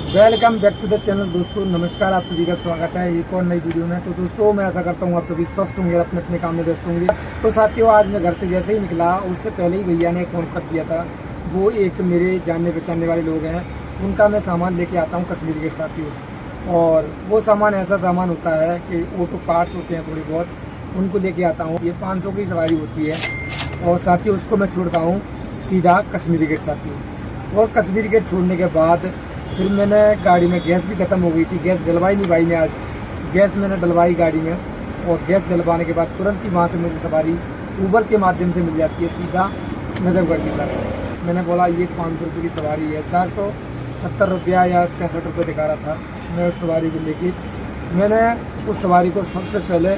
Welcome back to the channel. दोस्तों नमस्कार, आप सभी का स्वागत है एक और नई वीडियो में। तो दोस्तों मैं ऐसा करता हूँ आप सभी स्वस्थ होंगे और अपने अपने काम में व्यस्त होंगे। तो साथियों आज मैं घर से जैसे ही निकला उससे पहले ही भैया ने फ़ोन कर दिया था। वो एक मेरे जानने पहचानने वाले लोग हैं, उनका मैं सामान लेके आता हूँ कश्मीर गेट साथियों। और वो सामान ऐसा सामान होता है कि ऑटो पार्ट्स होते हैं थोड़े बहुत, उनको लेके आता हूँ। ये 500 की सवारी होती है और साथियों उसको मैं छोड़ता हूँ सीधा कश्मीरी गेट साथियों। और कश्मीरी गेट छोड़ने के बाद फिर मैंने गाड़ी में गैस भी ख़त्म हो गई थी, गैस डलवाई नहीं भाई ने आज। गैस मैंने डलवाई गाड़ी में और गैस डलवाने के बाद तुरंत ही वहाँ से मुझे सवारी ऊबर के माध्यम से मिल जाती है सीधा नजफगढ़ की साथ। मैंने बोला ये 500 रुपये की सवारी है, 470 रुपया या 65 रुपये दिखा रहा था। मैं उस सवारी को लेके मैंने उस सवारी को सबसे पहले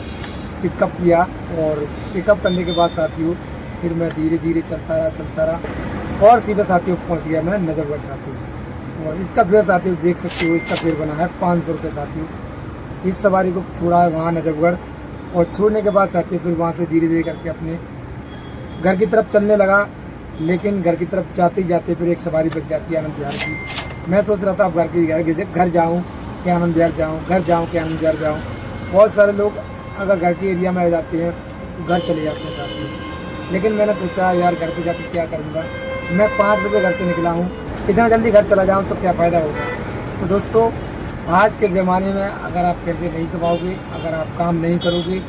पिकअप किया और पिकअप करने के बाद साथियों फिर मैं धीरे धीरे चलता रहा और सीधा साथियों पहुँच गया मैं नजफगढ़ साथियों। और इसका फेयर साथियों देख सकते हो, इसका फेयर बना है 500 रुपये साथियों। इस सवारी को छोड़ा है वहाँ नजफगढ़ और छोड़ने के बाद साथियों फिर वहाँ से धीरे धीरे करके अपने घर की तरफ चलने लगा। लेकिन घर की तरफ जाते ही जाते फिर एक सवारी बच जाती है आनंद विहार की। मैं सोच रहा था अब घर जाऊँ कि आनंद विहार जाऊँ, घर जाऊँ कि आनंद विहार जाऊँ। बहुत सारे लोग अगर घर के एरिया में आ जाते हैं तो घर चले जाते हैं साथियों। लेकिन मैंने सोचा यार घर पे जाकर क्या करूँगा, मैं 5 बजे घर से निकला हूँ, इतना जल्दी घर चला जाऊँ तो क्या फ़ायदा होगा। तो दोस्तों आज के ज़माने में अगर आप पैसे नहीं कमाओगे, अगर आप काम नहीं करोगे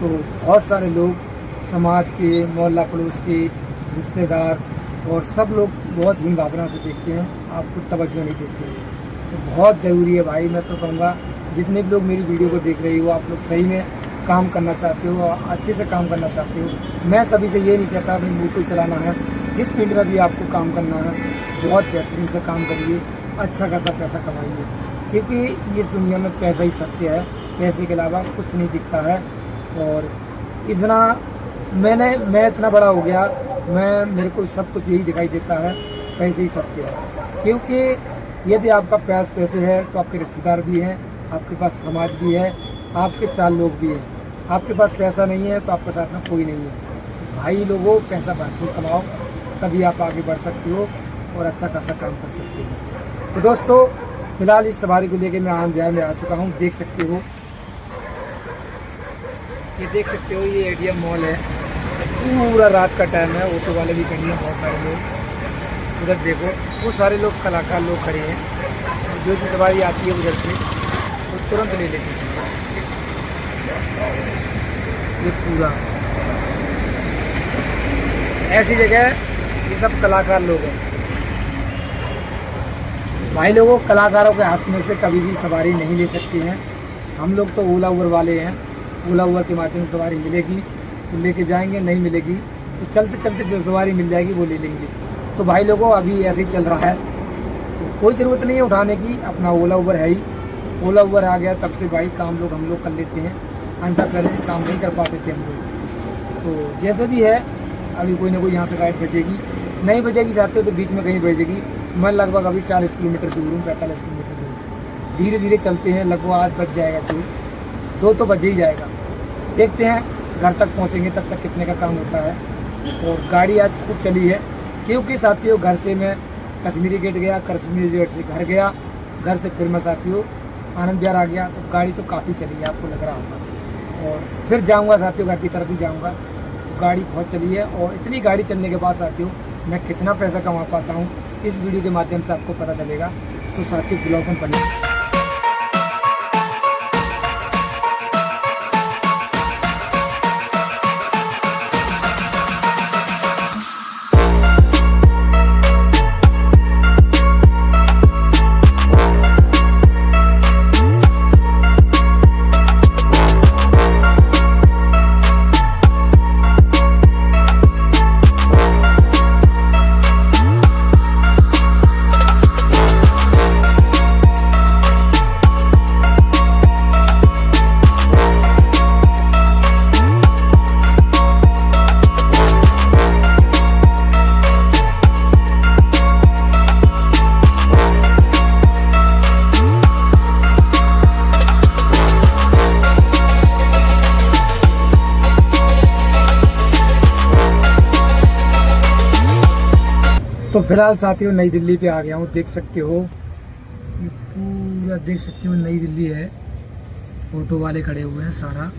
तो बहुत सारे लोग समाज के, मोहल्ला पड़ोस के, रिश्तेदार और सब लोग बहुत हीन भावना से देखते हैं, आपको तवज्जो नहीं देते हैं। तो बहुत ज़रूरी है भाई, मैं तो कहूँगा जितने भी लोग मेरी वीडियो को देख रहे हो आप लोग सही में काम करना चाहते हो, अच्छे से काम करना चाहते हो। मैं सभी से ये नहीं कहता अपनी मोटो चलाना है, जिस फील्ड में भी आपको काम करना है बहुत बेहतरीन से काम करिए, अच्छा खासा पैसा कमाइए, क्योंकि इस दुनिया में पैसा ही सत्य है, पैसे के अलावा कुछ नहीं दिखता है। और इतना मैं इतना बड़ा हो गया, मेरे को सब कुछ यही दिखाई देता है, पैसे ही सत्य है। क्योंकि यदि आपका पास पैसे है तो आपके रिश्तेदार भी हैं, आपके पास समाज भी है, आपके 4 लोग भी हैं। आपके पास पैसा नहीं है तो आपके साथ में कोई नहीं है। भाई लोगों पैसा भरपूर कमाओ, तभी आप आगे बढ़ सकते हो और अच्छा खासा काम कर सकते हो। तो दोस्तों फिलहाल इस सवारी को लेकर मैं आनंद विहार में आ चुका हूँ। देख सकते हो, ये एडीएम मॉल है। पूरा रात का टाइम है, ऑटो वाले भी खड़े हैं, बहुत सारे लोग उधर देखो, वो सारे लोग कलाकार लोग खड़े हैं। जो भी सवारी आती है उधर से तो तुरंत ले लेते हैं। ये पूरा ऐसी जगह ये सब कलाकार लोग हैं। भाई लोगों कलाकारों के हाथ में से कभी भी सवारी नहीं ले सकते हैं। हम लोग तो ओला उबर वाले हैं, ओला उबर के माध्यम से सवारी मिलेगी तो लेके जाएंगे, नहीं मिलेगी तो चलते चलते जो सवारी मिल जाएगी वो ले लेंगे। तो भाई लोगों अभी ऐसे ही चल रहा है, तो कोई ज़रूरत नहीं है उठाने की, अपना ओला उबर है ही। ओला उबर आ गया तब से भाई काम हम लोग कर लेते हैं, अंडा पहले से काम नहीं कर पाते थे हम लोग। तो जैसे भी है अभी कोई ना कोई यहाँ से गाइड बजेगी, नहीं बजेगी चाहते हो तो बीच में कहीं बजेगी। मैं लगभग अभी 40 किलोमीटर दूर हूँ, 45 किलोमीटर दूर। धीरे धीरे चलते हैं, लगभग आज बज जाएगा, 2 तो बज ही जाएगा। देखते हैं घर तक पहुँचेंगे तब तक कितने का काम होता है। और गाड़ी आज खूब चली है, क्योंकि साथियों घर से मैं कश्मीरी गेट गया, कश्मीरी गेट से घर गया, घर से फिर मैं साथियों आनंद विहार आ गया। तो गाड़ी तो काफ़ी चली है, आपको लग रहा होगा। और फिर जाऊँगा साथियों घर की तरफ ही जाऊँगा। गाड़ी बहुत चली है और इतनी गाड़ी चलने के बाद साथियों मैं कितना पैसा कमा पाता हूँ इस वीडियो के माध्यम से आपको पता चलेगा। तो साथियों ब्लॉग में बने। तो फिलहाल साथियों नई दिल्ली पे आ गया हूँ, देख सकते हो ये पूरा देख सकते हो नई दिल्ली है, ऑटो वाले खड़े हुए हैं, सारा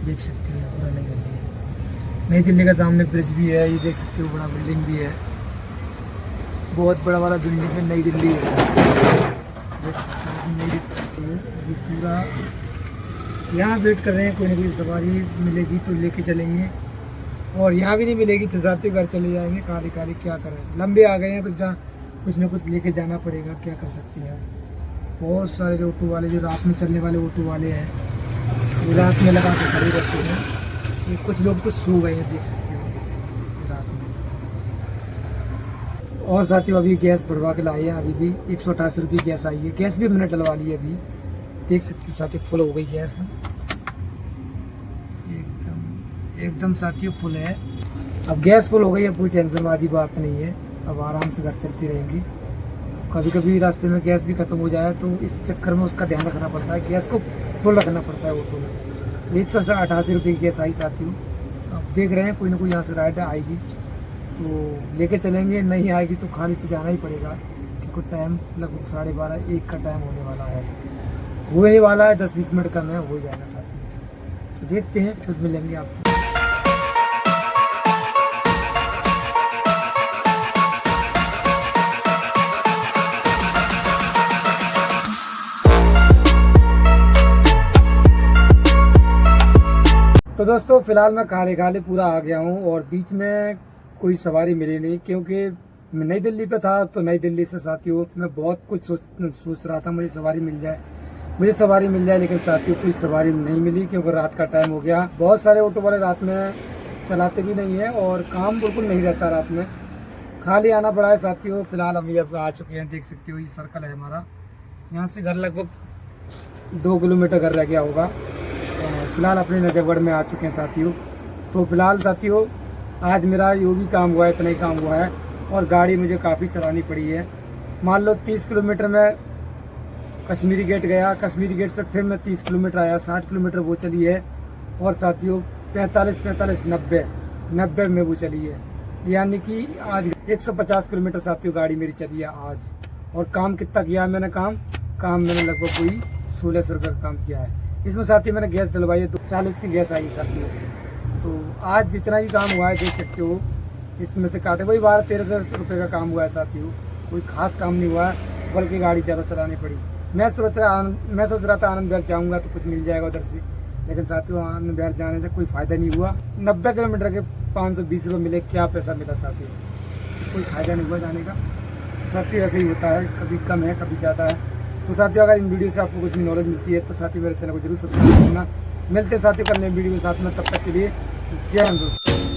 देख सकते हो पूरा नई दिल्ली है। नई दिल्ली का सामने ब्रिज भी है, ये देख सकते हो बड़ा बिल्डिंग भी है, बहुत बड़ा वाला बिल्डिंग है, नई दिल्ली है देख सकते हो नई दिल्ली। ये पूरा यहाँ वेट कर रहे हैं, कोई ना कोई सवारी मिलेगी तो लेके चलेंगे, और यहाँ भी नहीं मिलेगी तो जाते घर चले जाएंगे। खाली खाली क्या करें, लंबे आ गए हैं तो जहाँ कुछ ना कुछ लेके जाना पड़ेगा, क्या कर सकते हैं। बहुत सारे जो ऑटो वाले, जो रात में चलने वाले ऑटो वाले हैं, वो रात में लगा के खड़े रहते हैं। ये कुछ लोग तो सो गए हैं, देख सकते हो रात में। और साथियों अभी गैस भरवा के लाए हैं, अभी भी 128 रुपये गैस आई है। गैस भी मैंने डलवा ली है, अभी देख सकते हो साथियों फुल हो गई गैस, एकदम साथियों फुल है। अब गैस फुल हो गई है, कोई टेंशन वाली बात नहीं है, अब आराम से घर चलती रहेंगी। कभी कभी रास्ते में गैस भी खत्म हो जाए तो इस चक्कर में उसका ध्यान रखना पड़ता है, गैस को फुल रखना पड़ता है ऑटो में। 188 रुपये की गैस आई साथियों। अब देख रहे हैं कोई ना कोई यहाँ से राइड आएगी तो लेके चलेंगे, नहीं आएगी तो खाली तो जाना ही पड़ेगा, क्योंकि टाइम लगभग 12:30 1 का टाइम होने वाला है, होने वाला है, 10-20 मिनट का में हो जाएगा साथियों। तो देखते हैं, फिर मिलेंगे आपको। तो दोस्तों फिलहाल मैं खाले पूरा आ गया हूँ, और बीच में कोई सवारी मिली नहीं, क्योंकि मैं नई दिल्ली पे था। तो नई दिल्ली से साथियों मैं बहुत कुछ सोच रहा था मुझे सवारी मिल जाए, लेकिन साथियों कोई सवारी नहीं मिली, क्योंकि रात का टाइम हो गया। बहुत सारे ऑटो वाले रात में चलाते भी नहीं है, और काम बिल्कुल नहीं रहता रात में, खाली आना पड़ा है साथियों। फिलहाल हम अब आ चुके हैं, देख सकते हो ये सर्कल है हमारा, यहाँ से घर लगभग 2 किलोमीटर घर रह गया होगा। फिलहाल अपने नजफगढ़ में आ चुके हैं साथियों। तो फिलहाल साथियों आज मेरा जो भी काम हुआ है इतना ही काम हुआ है, और गाड़ी मुझे काफ़ी चलानी पड़ी है। मान लो 30 किलोमीटर में कश्मीरी गेट गया, कश्मीरी गेट से फिर मैं 30 किलोमीटर आया, 60 किलोमीटर वो चली है, और साथियों 90 में वो चली है, यानी कि आज 150 किलोमीटर साथियों गाड़ी मेरी चली है आज। और काम कितना किया है मैंने, काम मैंने लगभग कोई 1600 रुपये का काम किया है। इसमें साथियों मैंने गैस डलवाई है तो 40 की गैस आई साथियों। तो आज जितना भी काम हुआ है देख सकते हो, इसमें से काटे वही 12-13 रुपये का काम हुआ है साथियों, कोई खास काम नहीं हुआ है, बल्कि गाड़ी ज़्यादा चलानी पड़ी। मैं सोच रहा था आनंद विहार जाऊँगा तो कुछ मिल जाएगा उधर से, लेकिन साथियों आनंद विहार जाने से कोई फ़ायदा नहीं हुआ। 90 किलोमीटर के 520 रुपये मिले, क्या पैसा मिला साथियों, कोई फ़ायदा नहीं हुआ जाने का। साथियों ऐसे ही होता है, कभी कम है कभी ज़्यादा है। तो साथियों अगर इन वीडियो से आपको कुछ भी नॉलेज मिलती है तो साथियों मेरे चैनल को जरूर सब्सक्राइब करना। मिलते हैं साथियों कल नए वीडियो के साथ में, तब तक के लिए जय हिंद दोस्तों।